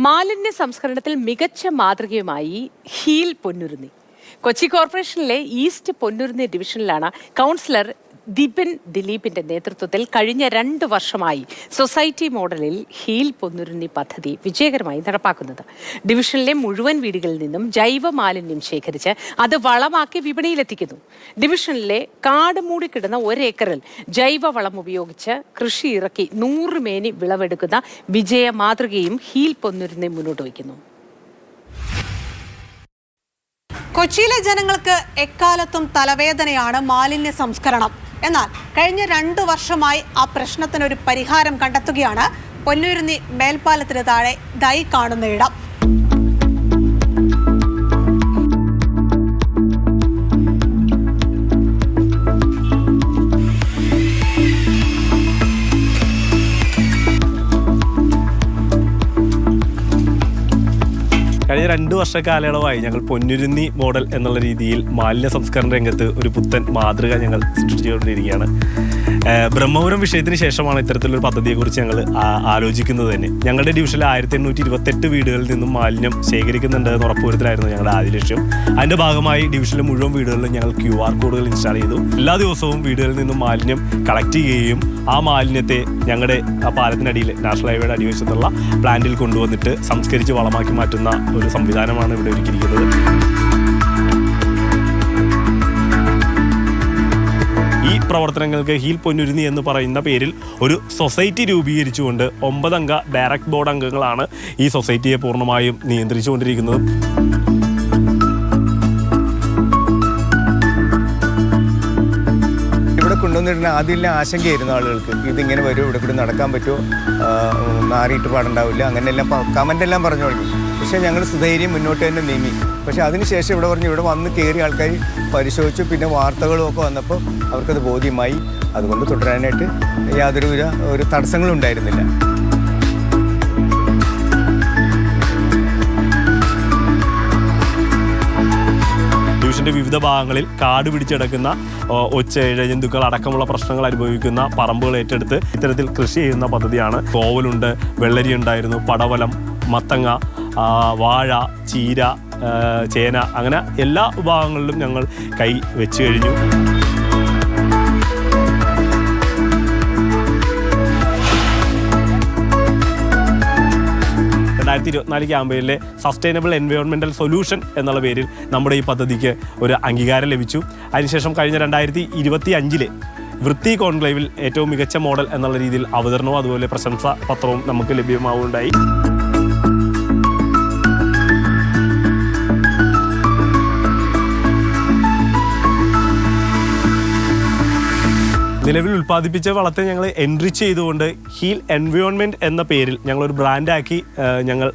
മാലിന്യ സംസ്കരണത്തിൽ മികച്ച മാതൃകയുമായി ഹീൽ പൊന്നുരുന്നി. കൊച്ചി കോർപ്പറേഷനിലെ ഈസ്റ്റ് പൊന്നുരുന്നി ഡിവിഷനിലാണ് കൗൺസിലർ ദിപിൻ ദിലീപിന്റെ നേതൃത്വത്തിൽ കഴിഞ്ഞ 2 വർഷമായി സൊസൈറ്റി മോഡലിൽ ഹീൽ പൊന്നുരുന്നി പദ്ധതി വിജയകരമായി നടപ്പാക്കുന്നത്. ഡിവിഷനിലെ മുഴുവൻ വീടുകളിൽ നിന്നും ജൈവ മാലിന്യം ശേഖരിച്ച് അത് വളമാക്കി വിപണിയിലെത്തിക്കുന്നു. ഡിവിഷനിലെ കാട് മൂടിക്കിടന്ന 1 ഏക്കറിൽ ജൈവ വളം ഉപയോഗിച്ച് കൃഷി ഇറക്കി 100 മേനി വിളവെടുക്കുന്ന വിജയ മാതൃകയും ഹീൽ പൊന്നുരുന്നി മുന്നോട്ട് വയ്ക്കുന്നു. കൊച്ചിയിലെ ജനങ്ങൾക്ക് എക്കാലത്തും തലവേദനയാണ് മാലിന്യ സംസ്കരണം. എന്നാൽ കഴിഞ്ഞ 2 വർഷമായി ആ പ്രശ്നത്തിനൊരു പരിഹാരം കണ്ടെത്തുകയാണ് പൊന്നുരുന്നി മേൽപ്പാലത്തിന് താഴെ ദൈ കാണുന്ന ഇടം. കഴിഞ്ഞ 2 വർഷ കാലയളവായി ഞങ്ങൾ പൊന്നുരുന്നി മോഡൽ എന്നുള്ള രീതിയിൽ മാലിന്യ സംസ്കരണ രംഗത്ത് ഒരു പുത്തൻ മാതൃക ഞങ്ങൾ സൃഷ്ടിച്ചുകൊണ്ടിരിക്കുകയാണ്. ബ്രഹ്മപുരം വിഷയത്തിന് ശേഷമാണ് ഇത്തരത്തിലൊരു പദ്ധതിയെക്കുറിച്ച് ഞങ്ങൾ ആലോചിക്കുന്നത് തന്നെ. ഞങ്ങളുടെ ഡിവിഷനിൽ 1828 വീടുകളിൽ നിന്നും മാലിന്യം ശേഖരിക്കുന്നുണ്ട് എന്ന് ഉറപ്പുവരുത്തലായിരുന്നു ഞങ്ങളുടെ ആദ്യ ലക്ഷ്യം. അതിൻ്റെ ഭാഗമായി ഡിവിഷനിലെ മുഴുവൻ വീടുകളിലും ഞങ്ങൾ QR കോഡുകൾ ഇൻസ്റ്റാൾ ചെയ്തു. എല്ലാ ദിവസവും വീടുകളിൽ നിന്നും മാലിന്യം കളക്ട് ചെയ്യുകയും ആ മാലിന്യത്തെ ഞങ്ങളുടെ ആ പാലത്തിനടിയിൽ നാഷണൽ ഹൈവേയുടെ അടിവശത്തുള്ള പ്ലാന്റിൽ കൊണ്ടുവന്നിട്ട് സംസ്കരിച്ച് വളമാക്കി മാറ്റുന്ന ഒരു സംവിധാനമാണ് ഇവിടെ ഒരുക്കിയിരിക്കുന്നത്. ഈ പ്രവർത്തനങ്ങൾക്ക് ഹീൽ പൊന്നുരുന്നി എന്ന് പറയുന്ന പേരിൽ ഒരു സൊസൈറ്റി രൂപീകരിച്ചുകൊണ്ട് 9 അംഗ ഡയറക്ട് ബോർഡ് അംഗങ്ങളാണ് ഈ സൊസൈറ്റിയെ പൂർണ്ണമായും നിയന്ത്രിച്ചുകൊണ്ടിരിക്കുന്നത്. ഇവിടെ കൊണ്ടുവന്നിരുന്ന ആദ്യം ആശങ്കയായിരുന്നു ആളുകൾക്ക്, ഇതിങ്ങനെ വരും, ഇവിടെ കൂടി നടക്കാൻ പറ്റുമോ, മാറിയിട്ട് പാടുണ്ടാവില്ല, അങ്ങനെയെല്ലാം കമൻ്റെല്ലാം പറഞ്ഞു തുടങ്ങി. പക്ഷേ ഞങ്ങൾ സുധൈര്യം മുന്നോട്ട് തന്നെ നീങ്ങി. പക്ഷേ അതിനുശേഷം ഇവിടെ വന്ന് കയറിയ ആൾക്കാർ പരിശോധിച്ചു. പിന്നെ വാർത്തകളും ഒക്കെ വന്നപ്പോൾ അവർക്കത് ബോധ്യമായി. അതുകൊണ്ട് തുടരാനായിട്ട് യാതൊരു തടസ്സങ്ങളും ഉണ്ടായിരുന്നില്ല. ഡിവിഷൻ്റെ വിവിധ ഭാഗങ്ങളിൽ കാട് പിടിച്ചെടുക്കുന്ന ഒച്ച ഇഴജന്തുക്കൾ അടക്കമുള്ള പ്രശ്നങ്ങൾ അനുഭവിക്കുന്ന പറമ്പുകൾ ഏറ്റെടുത്ത് ഇത്തരത്തിൽ കൃഷി ചെയ്യുന്ന പദ്ധതിയാണ്. കോവലുണ്ട്, വെള്ളരി ഉണ്ടായിരുന്നു, പടവലം, മത്തങ്ങ, വാഴ, ചീര, ചേന, അങ്ങനെ എല്ലാ വിഭാഗങ്ങളിലും ഞങ്ങൾ കൈ വെച്ച് കഴിഞ്ഞു. ക്യാമ്പയിലെ സസ്റ്റൈനബിൾ എൻവയോൺമെൻറ്റൽ സൊല്യൂഷൻ എന്നുള്ള പേരിൽ നമ്മുടെ ഈ പദ്ധതിക്ക് ഒരു അംഗീകാരം ലഭിച്ചു. അതിനുശേഷം കഴിഞ്ഞ 2025 വൃത്തി കോൺക്ലേവിൽ ഏറ്റവും മികച്ച മോഡൽ എന്നുള്ള രീതിയിൽ അവതരണവും അതുപോലെ പ്രശംസാ പത്രവും നമുക്ക് ലഭ്യമാവുകയുണ്ടായി. നിലവിൽ ഉൽപ്പാദിപ്പിച്ച വളത്തെ ഞങ്ങൾ എൻറിച്ച് ചെയ്തുകൊണ്ട് ഹീൽ എൻവയോൺമെൻറ്റ് എന്ന പേരിൽ ഞങ്ങളൊരു ബ്രാൻഡാക്കി ഞങ്ങൾ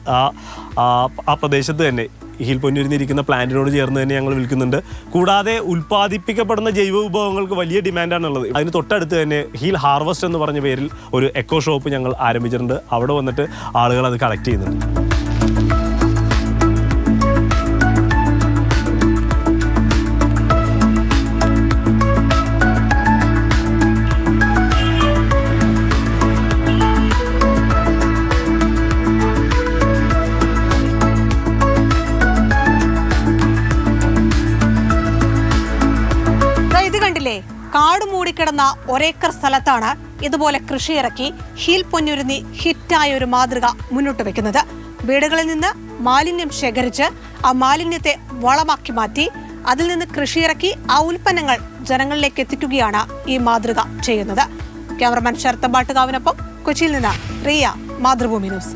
ആ പ്രദേശത്ത് തന്നെ ഹീൽ പൊന്നുരുന്നിരിക്കുന്ന പ്ലാന്റിനോട് ചേർന്ന് തന്നെ ഞങ്ങൾ വിൽക്കുന്നുണ്ട്. കൂടാതെ ഉൽപ്പാദിപ്പിക്കപ്പെടുന്ന ജൈവ വിഭവങ്ങൾക്ക് വലിയ ഡിമാൻഡാണുള്ളത്. അതിന് തൊട്ടടുത്ത് തന്നെ ഹീൽ ഹാർവസ്റ്റ് എന്ന് പറഞ്ഞ പേരിൽ ഒരു എക്കോ ഷോപ്പ് ഞങ്ങൾ ആരംഭിച്ചിട്ടുണ്ട്. അവിടെ വന്നിട്ട് ആളുകൾ അത് കളക്ട് ചെയ്യുന്നുണ്ട്. കാട് മൂടിക്കിടന്ന 1 ഏക്കർ സ്ഥലത്താണ് ഇതുപോലെ കൃഷിയിറക്കി ഹീൽ പൊന്നുരുന്നി ഹിറ്റായ ഒരു മാതൃക മുന്നോട്ട് വെക്കുന്നത്. വീടുകളിൽ നിന്ന് മാലിന്യം ശേഖരിച്ച് ആ മാലിന്യത്തെ വളമാക്കി മാറ്റി അതിൽ നിന്ന് കൃഷിയിറക്കി ആ ഉൽപ്പന്നങ്ങൾ ജനങ്ങളിലേക്ക് എത്തിക്കുകയാണ് ഈ മാതൃക ചെയ്യുന്നത്. ക്യാമറമാൻ ശരത് ബാട്ടുകാവിനൊപ്പം കൊച്ചിയിൽ നിന്ന് റിയ, മാതൃഭൂമി ന്യൂസ്.